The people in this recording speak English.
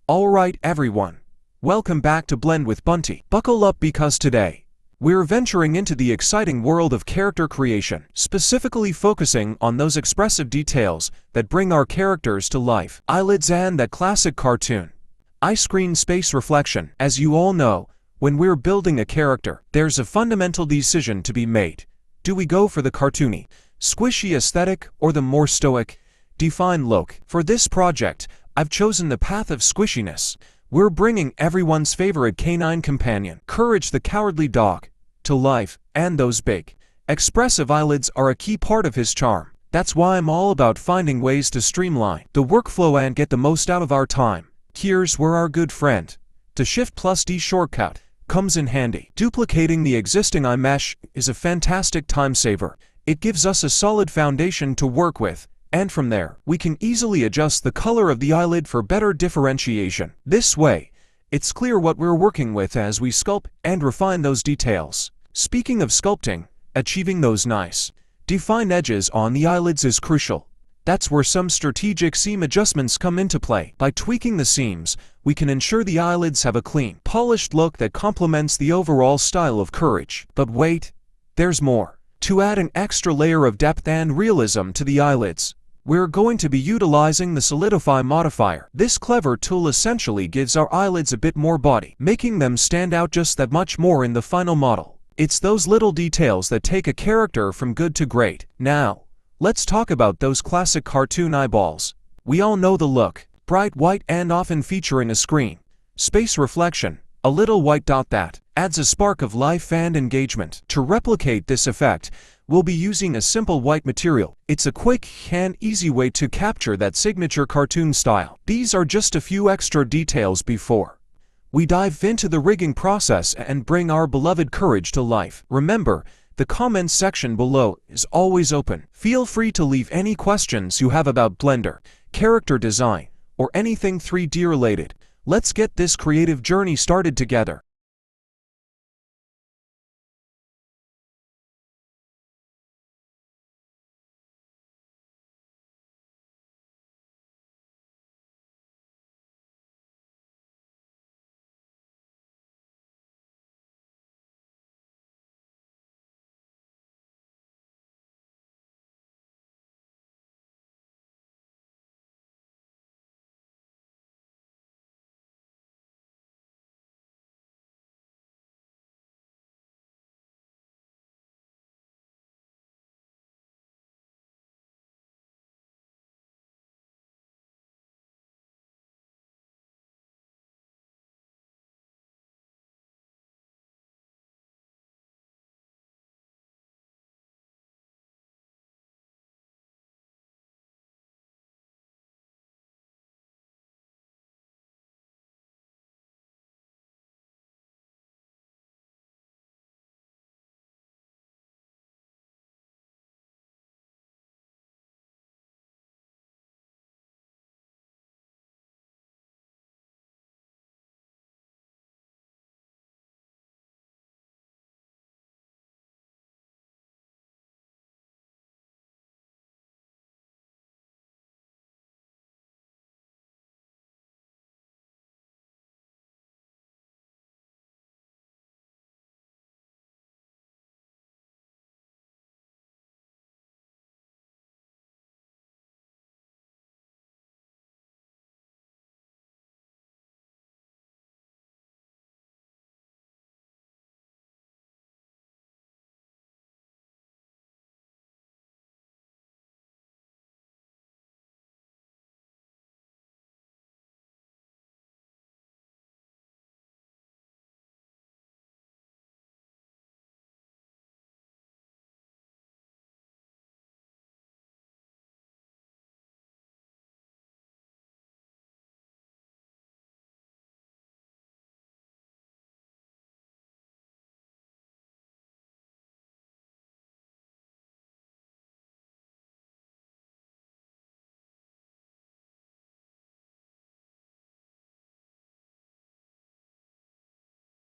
Alright everyone, welcome back to Blend with Bunty. Buckle up because today, we're venturing into the exciting world of character creation, specifically focusing on those expressive details that bring our characters to life. Eyelids and that classic cartoon. Eye screen space reflection. As you all know, when we're building a character, there's a fundamental decision to be made. Do we go for the cartoony, squishy aesthetic or the more stoic, defined look? For this project, I've chosen the path of squishiness. We're bringing everyone's favorite canine companion, Courage the Cowardly Dog, to life, and those big, expressive eyelids are a key part of his charm. That's why I'm all about finding ways to streamline the workflow and get the most out of our time. Here's where our good friend, the Shift+D shortcut, comes in handy. Duplicating the existing eye mesh is a fantastic time saver. It gives us a solid foundation to work with, and from there, we can easily adjust the color of the eyelid for better differentiation. This way, it's clear what we're working with as we sculpt and refine those details. Speaking of sculpting, achieving those nice, defined edges on the eyelids is crucial. That's where some strategic seam adjustments come into play. By tweaking the seams, we can ensure the eyelids have a clean, polished look that complements the overall style of Courage. But wait, there's more. To add an extra layer of depth and realism to the eyelids, we're going to be utilizing the Solidify modifier. This clever tool essentially gives our eyelids a bit more body, making them stand out just that much more in the final model. It's those little details that take a character from good to great. Now, let's talk about those classic cartoon eyeballs. We all know the look, bright white and often featuring a screen space reflection, a little white dot that adds a spark of life and engagement. To replicate this effect, we'll be using a simple white material. It's a quick and easy way to capture that signature cartoon style. These are just a few extra details before we dive into the rigging process and bring our beloved Courage to life. Remember, the comments section below is always open. Feel free to leave any questions you have about Blender, character design, or anything 3D related. Let's get this creative journey started together.